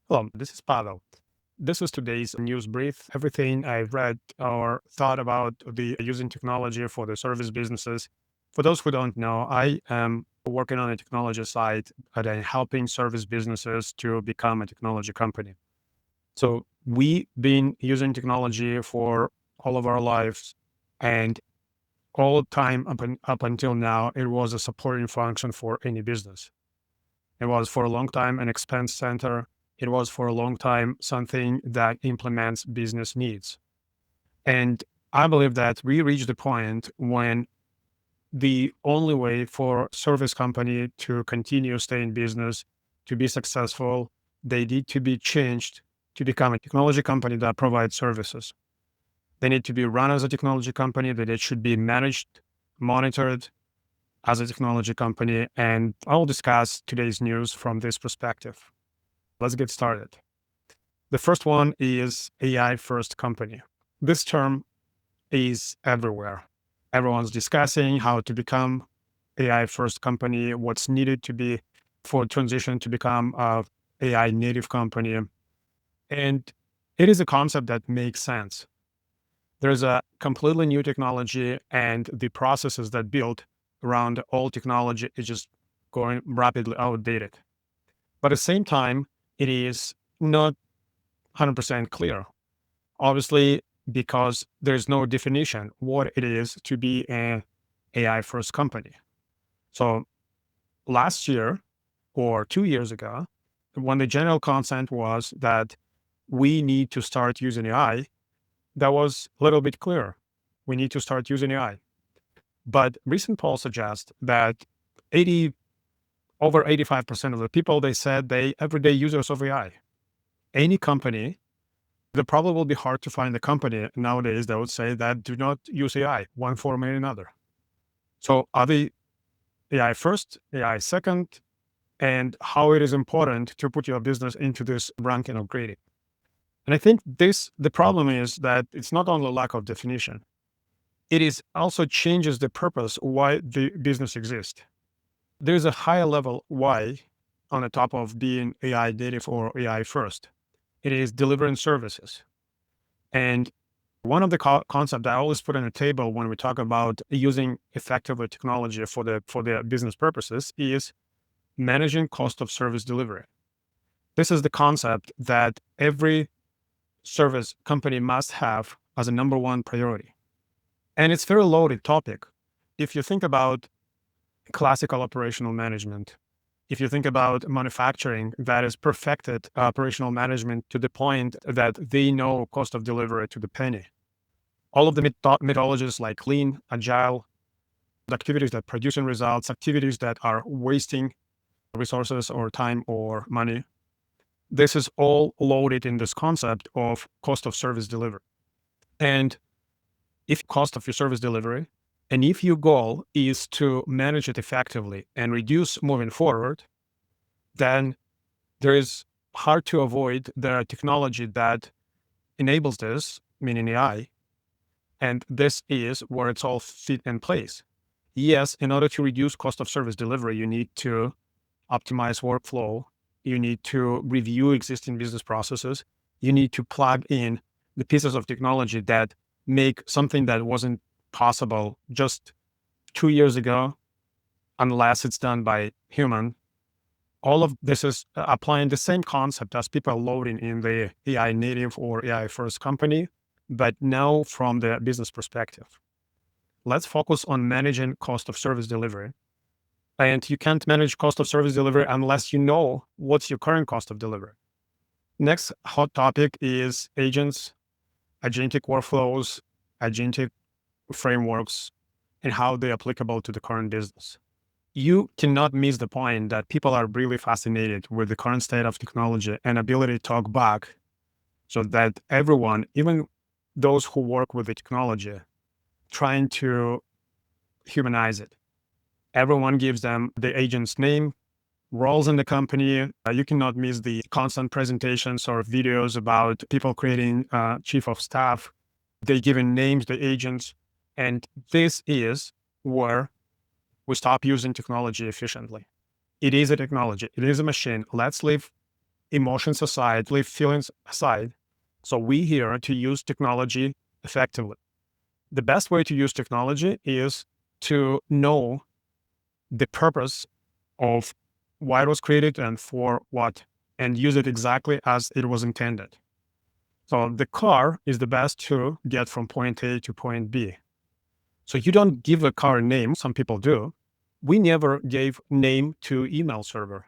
Hello, this is Pavel. This was today's news brief. Everything I've read or thought about the using technology for the service businesses. For those who don't know, I am working on a technology side and I'm helping service businesses to become a technology company. So we've been using technology for all of our lives, and all time up until now, it was a supporting function for any business. It was for a long time an expense center. It was for a long time something that implements business needs. And I believe that we reached the point when the only way for service company to continue stay in business, to be successful, they need to be changed to become a technology company that provides services. They need to be run as a technology company, that it should be managed, monitored as a technology company. And I'll discuss today's news from this perspective. Let's get started. The first one is AI first company. This term is everywhere. Everyone's discussing how to become AI first company, what's needed to be for transition to become a AI native company. And it is a concept that makes sense. There's a completely new technology, and the processes that build around old technology is just going rapidly outdated. But at the same time, it is not 100% clear. Obviously, because there's no definition what it is to be an AI first company. So last year or 2 years ago, when the general consent was that we need to start using AI, that was a little bit clearer. We need to start using AI. But recent polls suggest that 80 over 85% of the people, they said they everyday users of AI. Any company, it probably will be hard to find a company nowadays that would say that do not use AI, one form or another. So are they AI first, AI second, and how it is important to put your business into this ranking of grading? And I think the problem is that it's not only lack of definition, it is also changes the purpose why the business exists. There's a higher level why on the top of being AI native or AI first. It is delivering services. And one of the concepts I always put on the table when we talk about using effectively technology for the business purposes is managing cost of service delivery. This is the concept that every service company must have as a number one priority. And it's a very loaded topic. If you think about classical operational management, if you think about manufacturing that is perfected operational management to the point that they know cost of delivery to the penny, all of the methodologies like lean, agile, activities that producing results, activities that are wasting resources or time or money, this is all loaded in this concept of cost of service delivery. And if cost of your service delivery, and if your goal is to manage it effectively and reduce moving forward, then there is hard to avoid the technology that enables this, meaning AI. And this is where it's all fit in place. Yes, in order to reduce cost of service delivery, you need to optimize workflow. You need to review existing business processes. You need to plug in the pieces of technology that make something that wasn't possible just 2 years ago, unless it's done by human. All of this is applying the same concept as people loading in the AI native or AI first company, but now from the business perspective. Let's focus on managing cost of service delivery. And you can't manage cost of service delivery unless you know what's your current cost of delivery. Next hot topic is agents, agentic workflows, agentic frameworks, and how they're applicable to the current business. You cannot miss the point that people are really fascinated with the current state of technology and ability to talk back so that everyone, even those who work with the technology, trying to humanize it. Everyone gives them the agent's name, roles in the company. You cannot miss the constant presentations or videos about people creating chief of staff. They giving names, the agents. And this is where we stop using technology efficiently. It is a technology. It is a machine. Let's leave emotions aside, leave feelings aside. So we here to use technology effectively. The best way to use technology is to know the purpose of why it was created and for what, and use it exactly as it was intended. So the car is the best to get from point A to point B. So you don't give a car a name. Some people do. We never gave name to email server.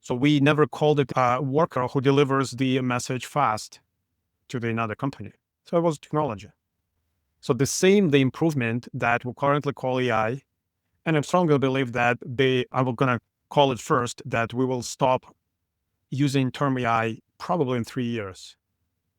So we never called it a worker who delivers the message fast to the another company. So it was technology. So the improvement that we currently call AI, and I strongly believe that I'm going to call it first, that we will stop using term AI probably in 3 years.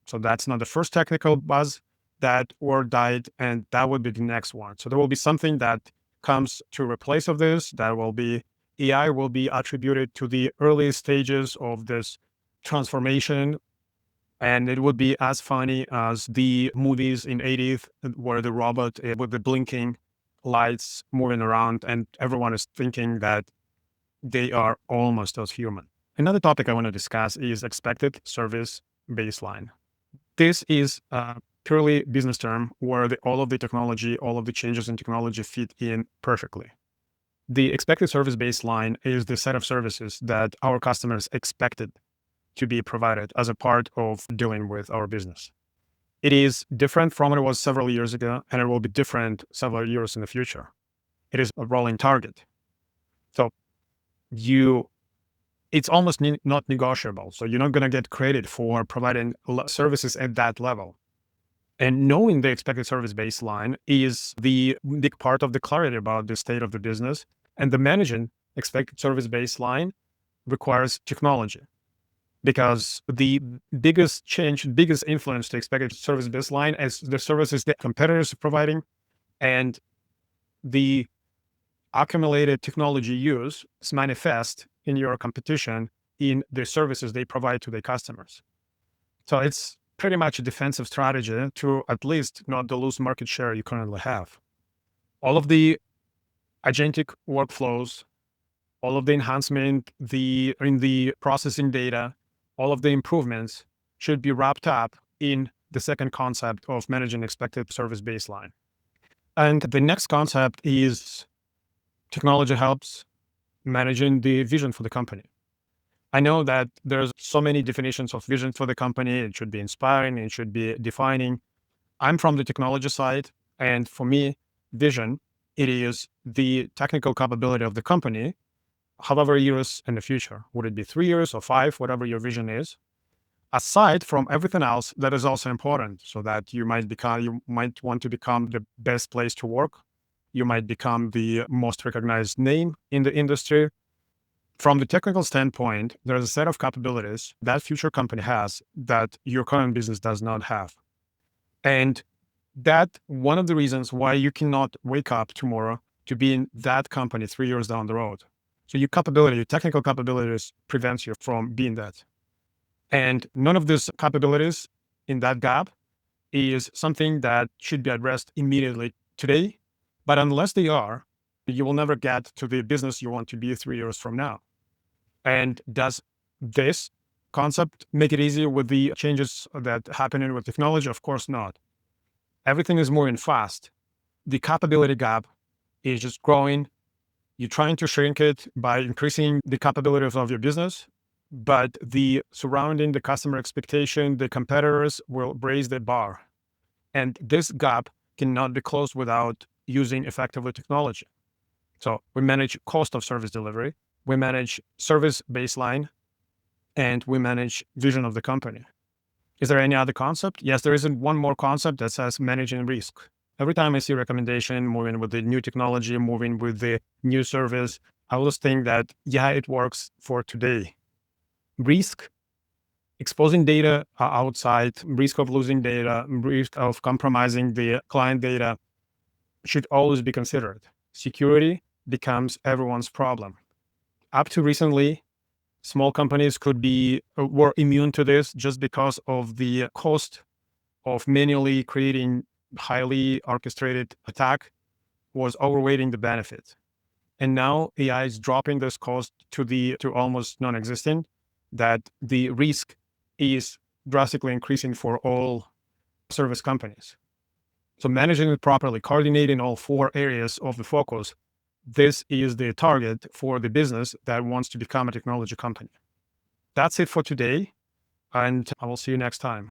So that's not the first technical buzz that word died, and that would be the next one. So there will be something that comes to replace of this. That will be AI will be attributed to the early stages of this transformation, and it would be as funny as the movies in 80s where the robot with the blinking lights moving around, and everyone is thinking that they are almost as human. Another topic I want to discuss is expected service baseline. This is a purely business term where all of the technology, all of the changes in technology fit in perfectly. The expected service baseline is the set of services that our customers expected to be provided as a part of dealing with our business. It is different from what it was several years ago, and it will be different several years in the future. It is a rolling target. So it's almost not negotiable. So you're not going to get credit for providing services at that level. And knowing the expected service baseline is the big part of the clarity about the state of the business. And the managing expected service baseline requires technology, because the biggest influence to expected service baseline is the services that competitors are providing, and the accumulated technology use is manifest in your competition in the services they provide to their customers. So it's pretty much a defensive strategy to at least not to lose market share you currently have. All of the agentic workflows, all of the enhancement in the processing data, all of the improvements should be wrapped up in the second concept of managing expected service baseline. And the next concept is technology helps managing the vision for the company. I know that there's so many definitions of vision for the company. It should be inspiring, it should be defining. I'm from the technology side, and for me, vision, it is the technical capability of the company, however years in the future. Would it be 3 years or 5, whatever your vision is, aside from everything else that is also important, so that you might want to become the best place to work. You might become the most recognized name in the industry. From the technical standpoint, there's a set of capabilities that future company has that your current business does not have. And that one of the reasons why you cannot wake up tomorrow to be in that company 3 years down the road. So your technical capabilities prevents you from being that. And none of these capabilities in that gap is something that should be addressed immediately today. But unless they are, you will never get to the business you want to be 3 years from now. And does this concept make it easier with the changes that happening with technology? Of course not. Everything is moving fast. The capability gap is just growing. You're trying to shrink it by increasing the capabilities of your business, but the customer expectation, the competitors will raise the bar. And this gap cannot be closed without using effectively technology. So we manage cost of service delivery, we manage service baseline, and we manage vision of the company. Is there any other concept? Yes, there is one more concept that says managing risk. Every time I see recommendation moving with the new technology, moving with the new service, I always think that, yeah, it works for today. Risk, exposing data outside, risk of losing data, risk of compromising the client data should always be considered. Security becomes everyone's problem. Up to recently, small companies were immune to this just because of the cost of manually creating highly orchestrated attack was overweighting the benefit. And now AI is dropping this cost to almost non-existent that the risk is drastically increasing for all service companies. So managing it properly, coordinating all 4 areas of the focus, this is the target for the business that wants to become a technology company. That's it for today, and I will see you next time.